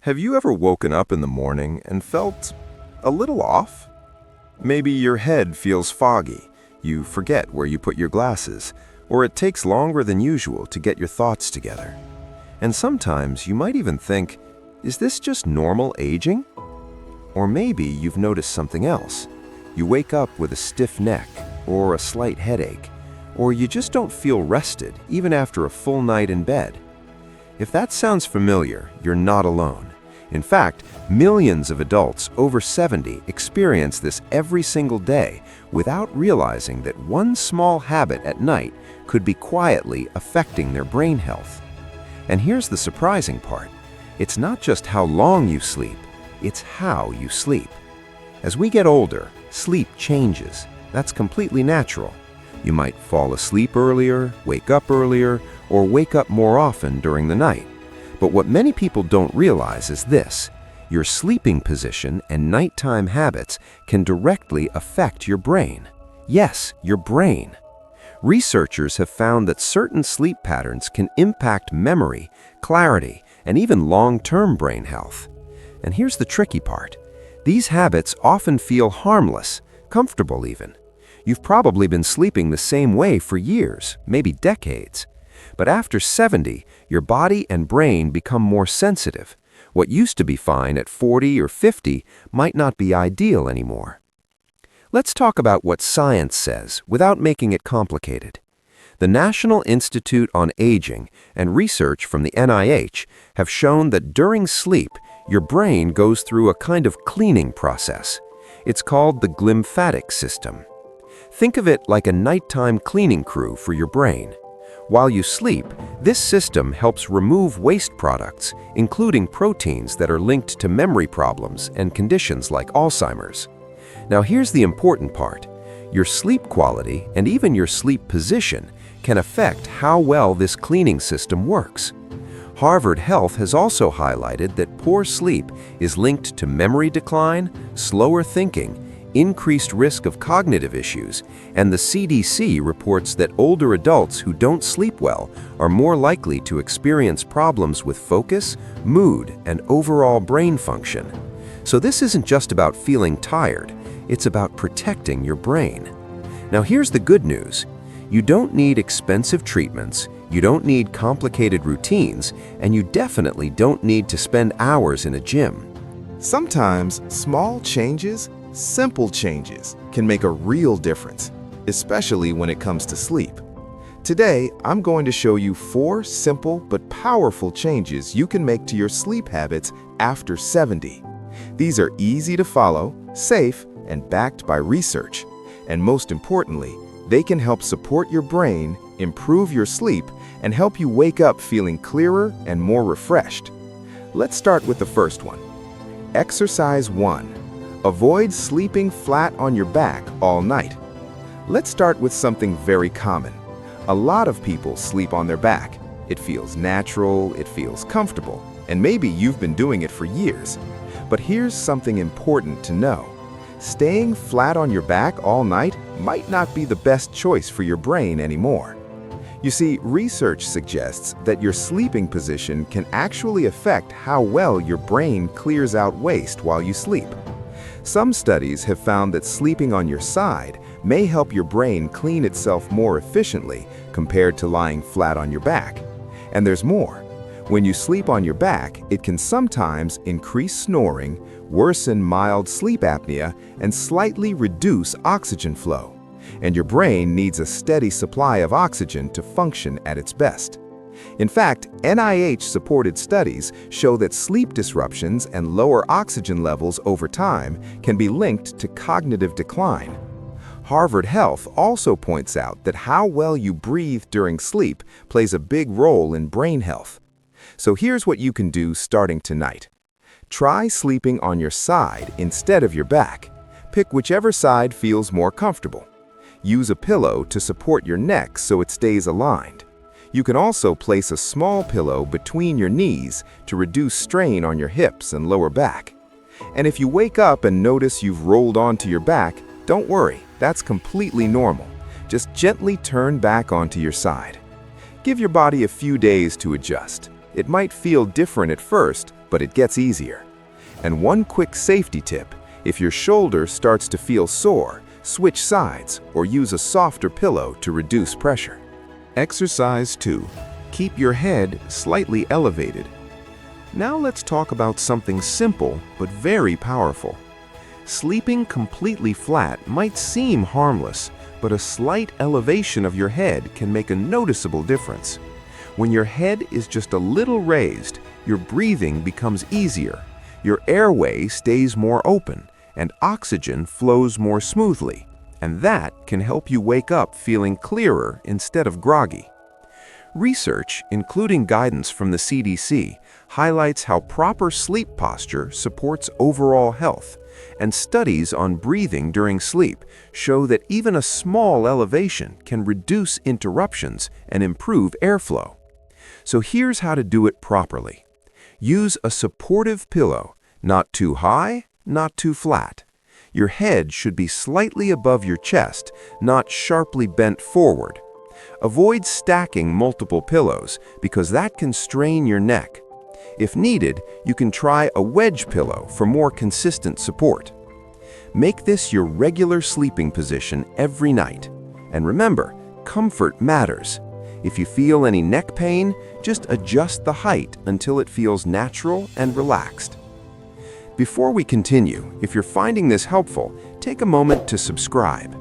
Have you ever woken up in the morning and felt a little off? Maybe your head feels foggy, you forget where you put your glasses, or it takes longer than usual to get your thoughts together. And sometimes you might even think, is this just normal aging? Or maybe you've noticed something else. You wake up with a stiff neck, or a slight headache, or you just don't feel rested even after a full night in bed. If that sounds familiar, you're not alone. In fact, millions of adults over 70 experience this every single day without realizing that one small habit at night could be quietly affecting their brain health. And here's the surprising part. It's not just how long you sleep, it's how you sleep. As we get older, sleep changes. That's completely natural. You might fall asleep earlier, wake up earlier, or wake up more often during the night. But what many people don't realize is this: your sleeping position and nighttime habits can directly affect your brain. Yes, your brain. Researchers have found that certain sleep patterns can impact memory, clarity, and even long-term brain health. And here's the tricky part. These habits often feel harmless, comfortable even. You've probably been sleeping the same way for years, maybe decades. But after 70, your body and brain become more sensitive. What used to be fine at 40 or 50 might not be ideal anymore. Let's talk about what science says without making it complicated. The National Institute on Aging and research from the NIH have shown that during sleep, your brain goes through a kind of cleaning process. It's called the glymphatic system. Think of it like a nighttime cleaning crew for your brain. While you sleep, this system helps remove waste products, including proteins that are linked to memory problems and conditions like Alzheimer's. Now here's the important part. Your sleep quality and even your sleep position can affect how well this cleaning system works. Harvard Health has also highlighted that poor sleep is linked to memory decline, slower thinking, increased risk of cognitive issues, and the CDC reports that older adults who don't sleep well are more likely to experience problems with focus, mood, and overall brain function. So this isn't just about feeling tired, it's about protecting your brain. Now here's the good news. You don't need expensive treatments, you don't need complicated routines, and you definitely don't need to spend hours in a gym. Sometimes small changes, simple changes, can make a real difference, especially when it comes to sleep. Today, I'm going to show you 4 simple but powerful changes you can make to your sleep habits after 70. These are easy to follow, safe, and backed by research. And most importantly, they can help support your brain, improve your sleep, and help you wake up feeling clearer and more refreshed. Let's start with the first one. Exercise 1. Avoid sleeping flat on your back all night. Let's start with something very common. A lot of people sleep on their back. It feels natural, it feels comfortable, and maybe you've been doing it for years. But here's something important to know. Staying flat on your back all night might not be the best choice for your brain anymore. You see, research suggests that your sleeping position can actually affect how well your brain clears out waste while you sleep. Some studies have found that sleeping on your side may help your brain clean itself more efficiently compared to lying flat on your back. And there's more. When you sleep on your back, it can sometimes increase snoring, worsen mild sleep apnea, and slightly reduce oxygen flow. And your brain needs a steady supply of oxygen to function at its best. In fact, NIH-supported studies show that sleep disruptions and lower oxygen levels over time can be linked to cognitive decline. Harvard Health also points out that how well you breathe during sleep plays a big role in brain health. So here's what you can do starting tonight. Try sleeping on your side instead of your back. Pick whichever side feels more comfortable. Use a pillow to support your neck so it stays aligned. You can also place a small pillow between your knees to reduce strain on your hips and lower back. And if you wake up and notice you've rolled onto your back, don't worry, that's completely normal. Just gently turn back onto your side. Give your body a few days to adjust. It might feel different at first, but it gets easier. And one quick safety tip: if your shoulder starts to feel sore, switch sides or use a softer pillow to reduce pressure. Exercise 2. Keep your head slightly elevated. Now let's talk about something simple but very powerful. Sleeping completely flat might seem harmless, but a slight elevation of your head can make a noticeable difference. When your head is just a little raised, your breathing becomes easier, your airway stays more open, and oxygen flows more smoothly, and that can help you wake up feeling clearer instead of groggy. Research, including guidance from the CDC, highlights how proper sleep posture supports overall health, and studies on breathing during sleep show that even a small elevation can reduce interruptions and improve airflow. So here's how to do it properly. Use a supportive pillow, not too high, not too flat. Your head should be slightly above your chest, not sharply bent forward. Avoid stacking multiple pillows because that can strain your neck. If needed, you can try a wedge pillow for more consistent support. Make this your regular sleeping position every night. And remember, comfort matters. If you feel any neck pain, just adjust the height until it feels natural and relaxed. Before we continue, if you're finding this helpful, take a moment to subscribe.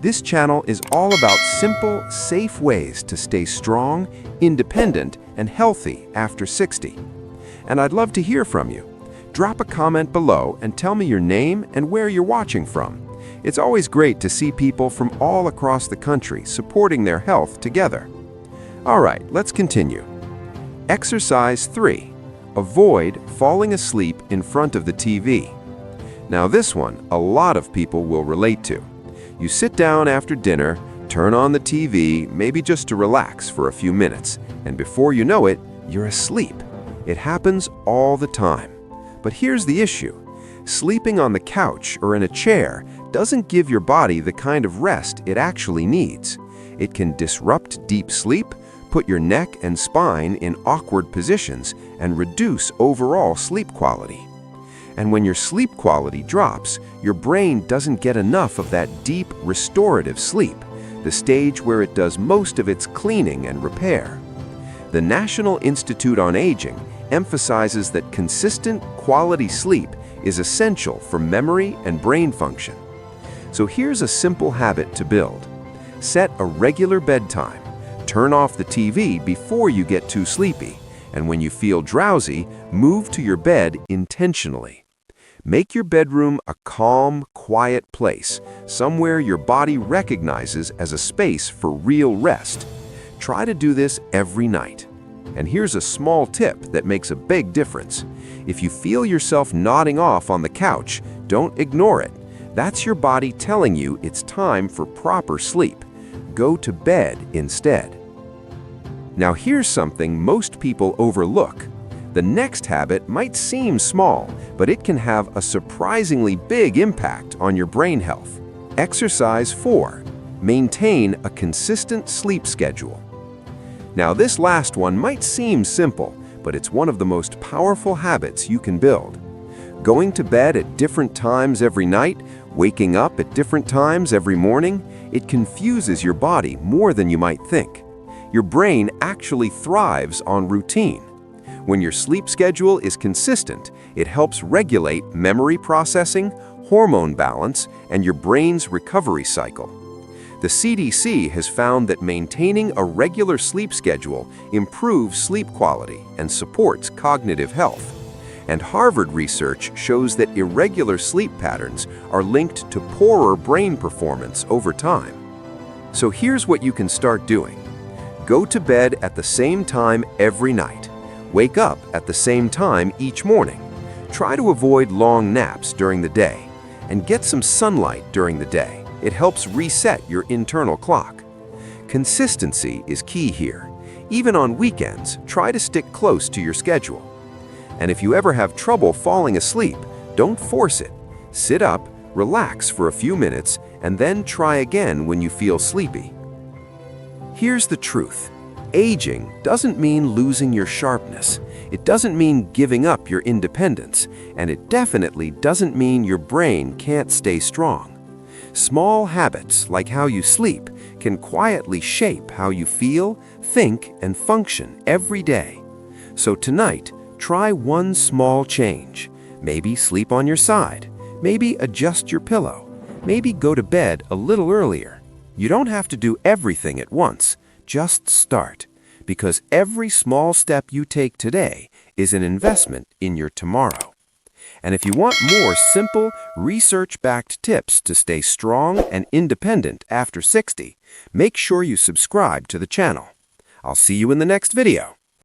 This channel is all about simple, safe ways to stay strong, independent, and healthy after 60. And I'd love to hear from you. Drop a comment below and tell me your name and where you're watching from. It's always great to see people from all across the country supporting their health together. All right, let's continue. Exercise 3. Avoid falling asleep in front of the TV. Now this one, a lot of people will relate to. You sit down after dinner, turn on the TV, maybe just to relax for a few minutes, and before you know it, you're asleep. It happens all the time. But here's the issue. Sleeping on the couch or in a chair doesn't give your body the kind of rest it actually needs. It can disrupt deep sleep, put your neck and spine in awkward positions, and reduce overall sleep quality. And when your sleep quality drops, your brain doesn't get enough of that deep, restorative sleep, the stage where it does most of its cleaning and repair. The National Institute on Aging emphasizes that consistent, quality sleep is essential for memory and brain function. So here's a simple habit to build. Set a regular bedtime. Turn off the TV before you get too sleepy, and when you feel drowsy, move to your bed intentionally. Make your bedroom a calm, quiet place, somewhere your body recognizes as a space for real rest. Try to do this every night. And here's a small tip that makes a big difference. If you feel yourself nodding off on the couch, don't ignore it. That's your body telling you it's time for proper sleep. Go to bed instead. Now here's something most people overlook. The next habit might seem small, but it can have a surprisingly big impact on your brain health. Exercise 4. Maintain a consistent sleep schedule. Now this last one might seem simple, but it's one of the most powerful habits you can build. Going to bed at different times every night, waking up at different times every morning, it confuses your body more than you might think. Your brain actually thrives on routine. When your sleep schedule is consistent, it helps regulate memory processing, hormone balance, and your brain's recovery cycle. The CDC has found that maintaining a regular sleep schedule improves sleep quality and supports cognitive health. And Harvard research shows that irregular sleep patterns are linked to poorer brain performance over time. So here's what you can start doing. Go to bed at the same time every night. Wake up at the same time each morning. Try to avoid long naps during the day, and get some sunlight during the day. It helps reset your internal clock. Consistency is key here. Even on weekends, try to stick close to your schedule. And if you ever have trouble falling asleep, don't force it. Sit up, relax for a few minutes, and then try again when you feel sleepy. Here's the truth. Aging doesn't mean losing your sharpness. It doesn't mean giving up your independence, and it definitely doesn't mean your brain can't stay strong. Small habits, like how you sleep, can quietly shape how you feel, think, and function every day. So tonight, try one small change. Maybe sleep on your side. Maybe adjust your pillow. Maybe go to bed a little earlier. You don't have to do everything at once. Just start. Because every small step you take today is an investment in your tomorrow. And if you want more simple, research-backed tips to stay strong and independent after 60, make sure you subscribe to the channel. I'll see you in the next video.